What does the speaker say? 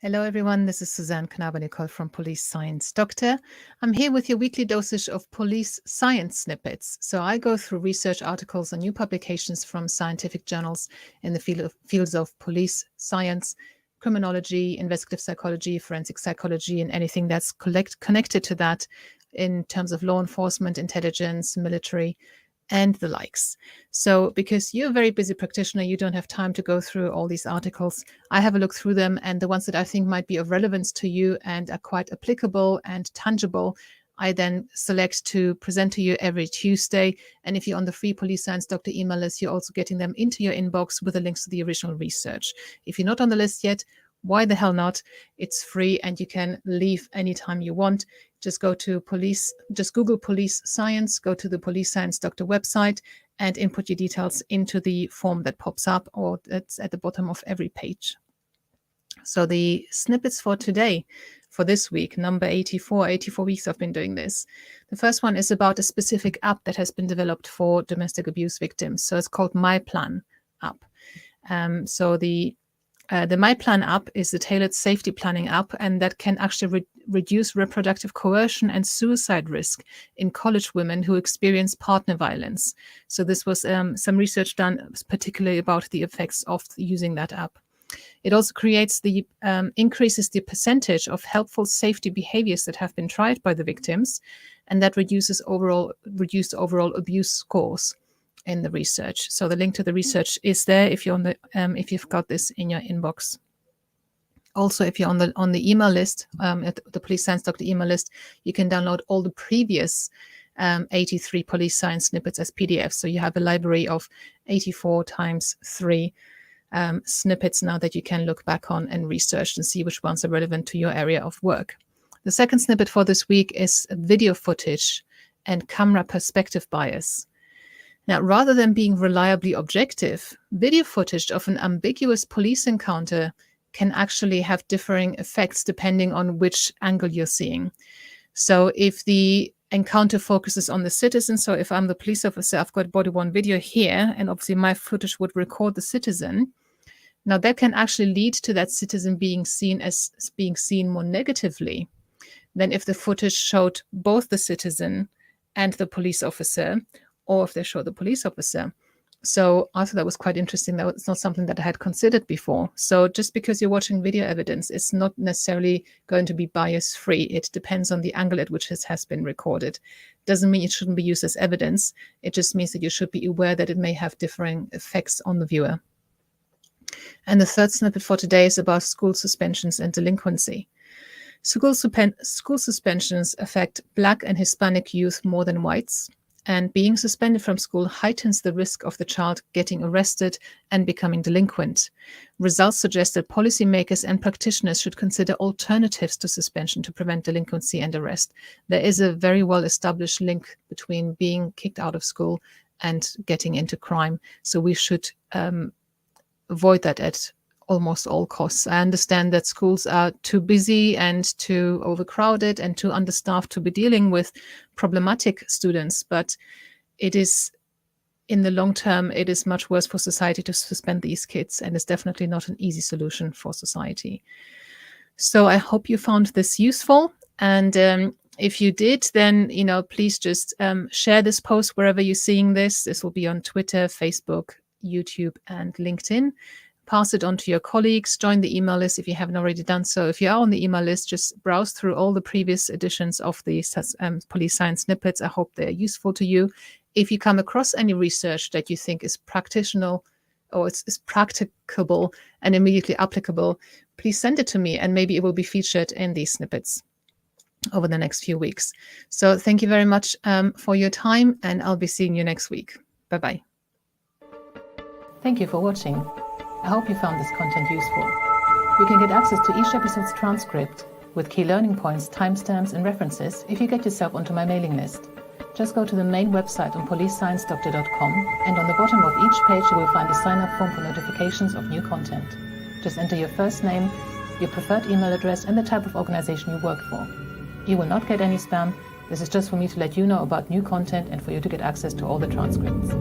Hello, everyone. This is Suzanne Knaber-Nicole from Police Science Doctor. I'm here with your weekly dosage of police science snippets. So I go through research articles and new publications from scientific journals in the fields of police science, criminology, investigative psychology, forensic psychology, and anything that's connected to that in terms of law enforcement, intelligence, military, and the likes. So because you're a very busy practitioner, you don't have time to go through all these articles. I have a look through them, and the ones that I think might be of relevance to you and are quite applicable and tangible, I then select to present to you every Tuesday. And if you're on the free Police Science Doctor email list, you're also getting them into your inbox with the links to the original research. If you're not on the list yet, why the hell not? It's free and you can leave anytime you want. Just Google police science, go to the Police Science Doctor website and input your details into the form that pops up, or that's at the bottom of every page. So the snippets for today, for this week, number 84 weeks I've been doing this. The first one is about a specific app that has been developed for domestic abuse victims. So it's called MyPlan app. The MyPlan app is a tailored safety planning app, and that can actually reduce reproductive coercion and suicide risk in college women who experience partner violence. So this was some research done particularly about the effects of using that app. It also increases the percentage of helpful safety behaviors that have been tried by the victims, and that reduced overall abuse scores in the research. So the link to the research is there if you've got this in your inbox. Also, if you're on the email list, at the Police Science Doctor email list, you can download all the previous 83 police science snippets as PDFs. So you have a library of 84 times 3 snippets now that you can look back on and research and see which ones are relevant to your area of work. The second snippet for this week is video footage and camera perspective bias. Now, rather than being reliably objective, video footage of an ambiguous police encounter can actually have differing effects depending on which angle you're seeing. So if the encounter focuses on the citizen, so if I'm the police officer, I've got body-worn video here, and obviously my footage would record the citizen. Now, that can actually lead to that citizen being seen more negatively than if the footage showed both the citizen and the police officer, or if they show the police officer. So I thought that was quite interesting. That was not something that I had considered before. So just because you're watching video evidence, it's not necessarily going to be bias-free. It depends on the angle at which it has been recorded. Doesn't mean it shouldn't be used as evidence. It just means that you should be aware that it may have differing effects on the viewer. And the third snippet for today is about school suspensions and delinquency. School suspensions affect Black and Hispanic youth more than whites. And being suspended from school heightens the risk of the child getting arrested and becoming delinquent. Results suggest that policymakers and practitioners should consider alternatives to suspension to prevent delinquency and arrest. There is a very well-established link between being kicked out of school and getting into crime. So we should avoid that at almost all costs. I understand that schools are too busy and too overcrowded and too understaffed to be dealing with problematic students, but it is, in the long term, it is much worse for society to suspend these kids, and it's definitely not an easy solution for society. So I hope you found this useful, and if you did, then please just share this post wherever you're seeing this. This will be on Twitter, Facebook, YouTube, and LinkedIn. Pass it on to your colleagues, join the email list if you haven't already done so. If you are on the email list, just browse through all the previous editions of the police science snippets. I hope they're useful to you. If you come across any research that you think is practical and immediately applicable, please send it to me, and maybe it will be featured in these snippets over the next few weeks. So thank you very much for your time, and I'll be seeing you next week. Bye-bye. Thank you for watching. I hope you found this content useful. You can get access to each episode's transcript with key learning points, timestamps, and references if you get yourself onto my mailing list. Just go to the main website on policesciencedoctor.com, and on the bottom of each page you will find a sign-up form for notifications of new content. Just enter your first name, your preferred email address, and the type of organization you work for. You will not get any spam. This is just for me to let you know about new content and for you to get access to all the transcripts.